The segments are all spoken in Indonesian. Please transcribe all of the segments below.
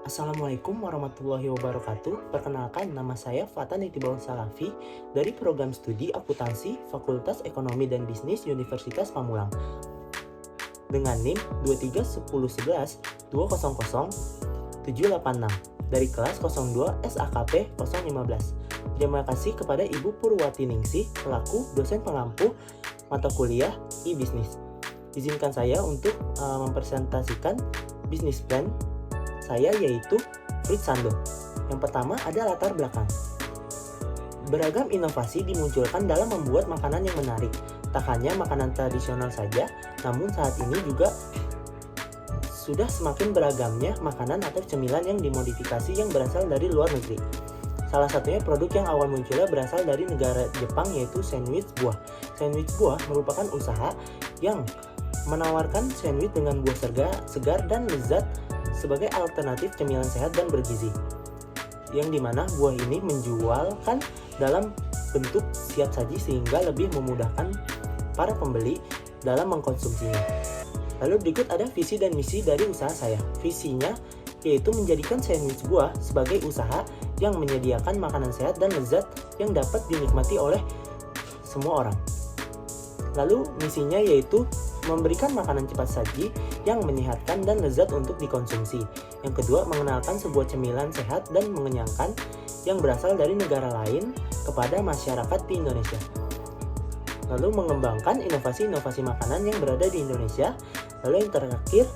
Assalamualaikum warahmatullahi wabarakatuh. Perkenalkan, nama saya Fatan Iqbal Salafi dari program studi akuntansi Fakultas Ekonomi dan Bisnis Universitas Pamulang dengan NIM 23111200786 dari kelas 02 SAKP 015. Terima kasih kepada Ibu Purwati Ningsih selaku dosen pengampu mata kuliah e-bisnis. Izinkan saya untuk mempresentasikan bisnis plan saya, yaitu Fritz Sando. Yang pertama ada latar belakang. Beragam inovasi dimunculkan dalam membuat makanan yang menarik. Tak hanya makanan tradisional saja, namun saat ini juga sudah semakin beragamnya makanan atau cemilan yang dimodifikasi yang berasal dari luar negeri. Salah satunya produk yang awal munculnya berasal dari negara Jepang, yaitu sandwich buah. Sandwich buah merupakan usaha yang menawarkan sandwich dengan buah segar dan lezat sebagai alternatif cemilan sehat dan bergizi, yang dimana buah ini menjualkan dalam bentuk siap saji sehingga lebih memudahkan para pembeli dalam mengkonsumsinya. Lalu berikut ada visi dan misi dari usaha saya. Visinya yaitu menjadikan sandwich buah sebagai usaha yang menyediakan makanan sehat dan lezat yang dapat dinikmati oleh semua orang. Lalu misinya yaitu memberikan makanan cepat saji yang menyehatkan dan lezat untuk dikonsumsi. Yang kedua, mengenalkan sebuah cemilan sehat dan mengenyangkan yang berasal dari negara lain kepada masyarakat di Indonesia. Lalu mengembangkan inovasi-inovasi makanan yang berada di Indonesia. Lalu yang terakhir,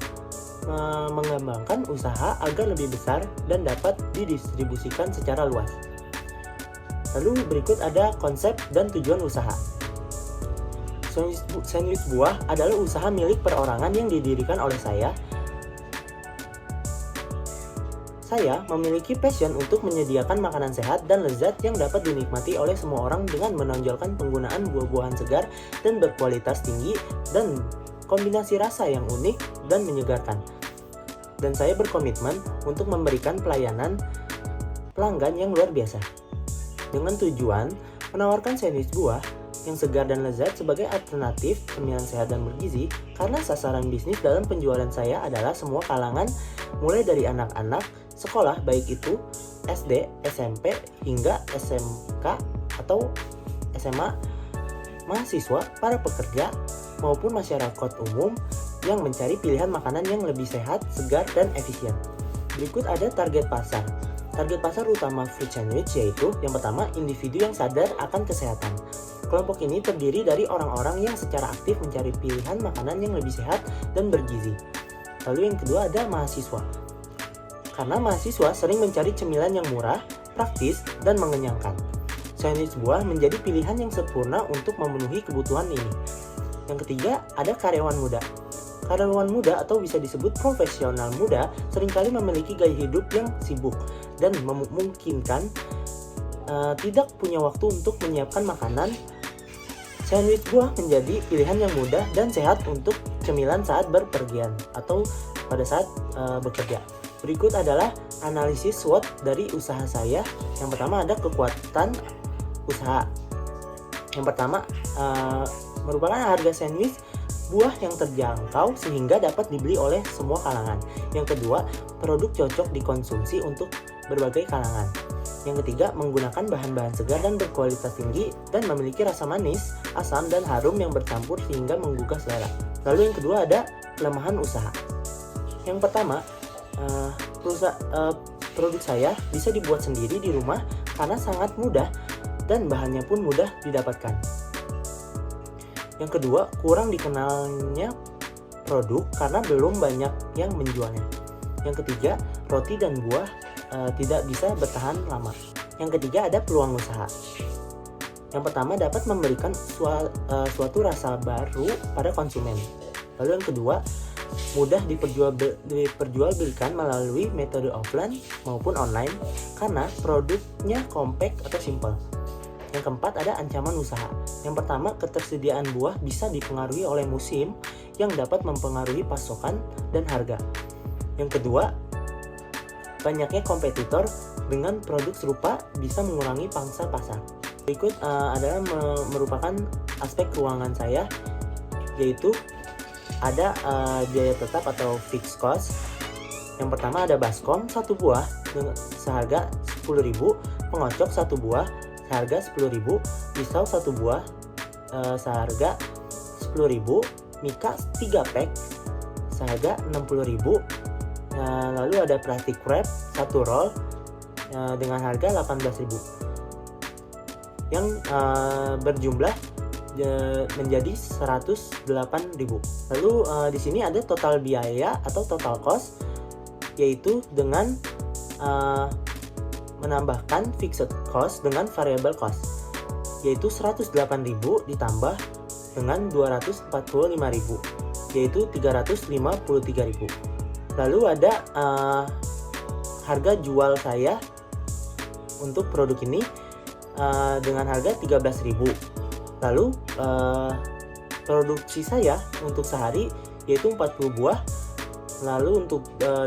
mengembangkan usaha agar lebih besar dan dapat didistribusikan secara luas. Lalu berikut ada konsep dan tujuan usaha. Sandwich buah adalah usaha milik perorangan yang didirikan oleh saya. Saya memiliki passion untuk menyediakan makanan sehat dan lezat yang dapat dinikmati oleh semua orang dengan menonjolkan penggunaan buah-buahan segar dan berkualitas tinggi dan kombinasi rasa yang unik dan menyegarkan. Dan saya berkomitmen untuk memberikan pelayanan pelanggan yang luar biasa dengan tujuan menawarkan sandwich buah yang segar dan lezat sebagai alternatif cemilan sehat dan bergizi, karena sasaran bisnis dalam penjualan saya adalah semua kalangan, mulai dari anak-anak sekolah baik itu SD, SMP hingga SMK atau SMA, mahasiswa, para pekerja maupun masyarakat umum yang mencari pilihan makanan yang lebih sehat, segar, dan efisien. Berikut ada target pasar. Target pasar utama Fritz Sandwich yaitu yang pertama, individu yang sadar akan kesehatan. Kelompok ini terdiri dari orang-orang yang secara aktif mencari pilihan makanan yang lebih sehat dan bergizi. Lalu yang kedua ada mahasiswa. Karena mahasiswa sering mencari cemilan yang murah, praktis, dan mengenyangkan. Sandwich buah menjadi pilihan yang sempurna untuk memenuhi kebutuhan ini. Yang ketiga ada karyawan muda. Karyawan muda atau bisa disebut profesional muda seringkali memiliki gaya hidup yang sibuk dan memungkinkan tidak punya waktu untuk menyiapkan makanan. Sandwich buah menjadi pilihan yang mudah dan sehat untuk cemilan saat berpergian atau pada saat bekerja. Berikut adalah analisis SWOT dari usaha saya. Yang pertama ada kekuatan usaha. Yang pertama merupakan harga sandwich buah yang terjangkau sehingga dapat dibeli oleh semua kalangan. Yang kedua, produk cocok dikonsumsi untuk berbagai kalangan. Yang ketiga, menggunakan bahan-bahan segar dan berkualitas tinggi dan memiliki rasa manis, asam, dan harum yang bercampur sehingga menggugah selera. Lalu yang kedua ada kelemahan usaha. Yang pertama, produk saya bisa dibuat sendiri di rumah karena sangat mudah dan bahannya pun mudah didapatkan. Yang kedua, kurang dikenalnya produk karena belum banyak yang menjualnya. Yang ketiga, roti dan buah tidak bisa bertahan lama. Yang ketiga ada peluang usaha. Yang pertama dapat memberikan suatu rasa baru pada konsumen. Lalu yang kedua, mudah diperjualbelikan melalui metode offline maupun online karena produknya compact atau simple. Yang keempat ada ancaman usaha. Yang pertama, ketersediaan buah bisa dipengaruhi oleh musim yang dapat mempengaruhi pasokan dan harga. Yang kedua, banyaknya kompetitor dengan produk serupa bisa mengurangi pangsa pasar. Berikut adalah merupakan aspek keuangan saya, yaitu ada biaya tetap atau fixed cost, Yang pertama ada baskom 1 buah seharga 10.000, pengocok 1 buah seharga 10.000, pisau 1 buah seharga 10.000, mika 3 pack seharga 60.000. Lalu ada plastik wrap 1 roll dengan harga 18.000 yang berjumlah menjadi 108.000. Lalu di sini ada total biaya atau total cost, yaitu dengan menambahkan fixed cost dengan variable cost, yaitu 108.000 ditambah dengan 245.000, yaitu 353.000. Lalu ada harga jual saya untuk produk ini dengan harga 13.000. Lalu produksi saya untuk sehari yaitu 40 buah. Lalu untuk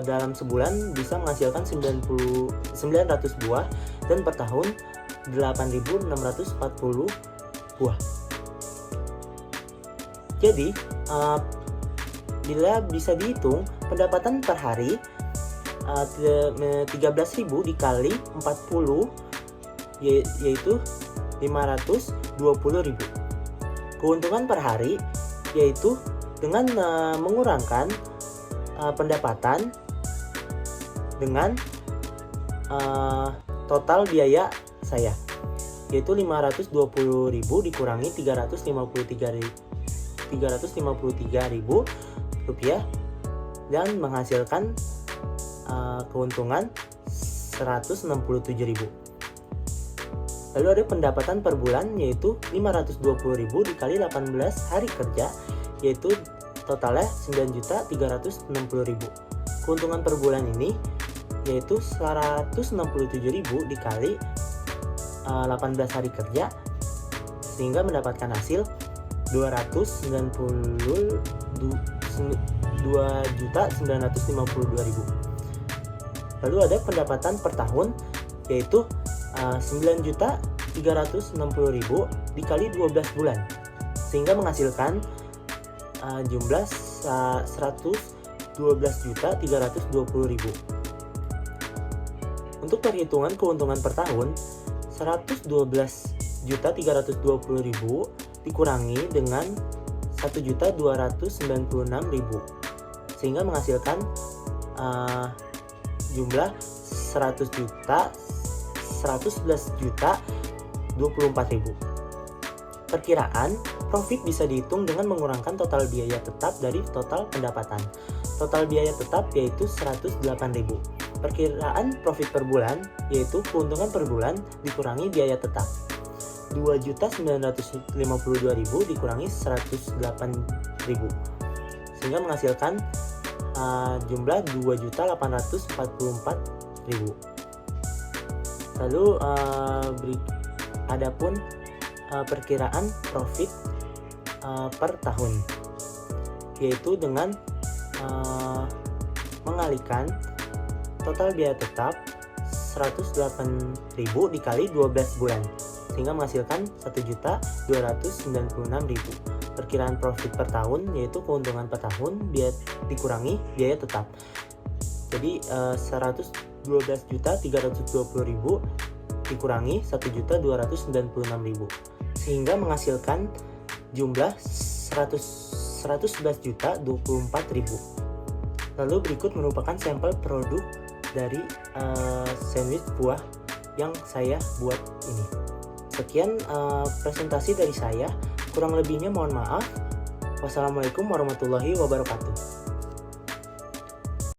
dalam sebulan bisa menghasilkan 900 buah dan per tahun 8.640 buah. Jadi bila bisa dihitung, pendapatan per hari 13.000 dikali 40 yaitu 520.000. Keuntungan per hari yaitu dengan mengurangkan pendapatan dengan total biaya saya, yaitu 520.000 dikurangi 353.000 rupiah dan menghasilkan keuntungan 167.000. Lalu ada pendapatan per bulan yaitu 520.000 dikali 18 hari kerja, yaitu totalnya 9.360.000. Keuntungan per bulan ini yaitu 167.000 dikali 18 hari kerja, sehingga mendapatkan hasil 292.952.000. Lalu ada pendapatan per tahun yaitu 9.360.000 dikali 12 bulan, sehingga menghasilkan jumlah 112.320.000. Untuk perhitungan keuntungan per tahun, 112.320.000 dikurangi dengan 1.296.000, sehingga menghasilkan jumlah 111.024.000. Perkiraan profit bisa dihitung dengan mengurangkan total biaya tetap dari total pendapatan. Total biaya tetap yaitu 108.000. Perkiraan profit per bulan yaitu keuntungan per bulan dikurangi biaya tetap. 2.952.000 dikurangi 108.000, sehingga menghasilkan jumlah 2.844.000. Lalu adapun perkiraan profit per tahun, yaitu dengan mengalihkan total biaya tetap 108.000 dikali 12 bulan, sehingga menghasilkan 1.296.000. Perkiraan profit per tahun yaitu keuntungan per tahun dikurangi biaya tetap. Jadi 112.320.000 dikurangi 1.296.000, sehingga menghasilkan jumlah 111.024.000. Lalu berikut merupakan sampel produk dari sandwich buah yang saya buat ini. Sekian presentasi dari saya, kurang lebihnya mohon maaf. Wassalamualaikum warahmatullahi wabarakatuh.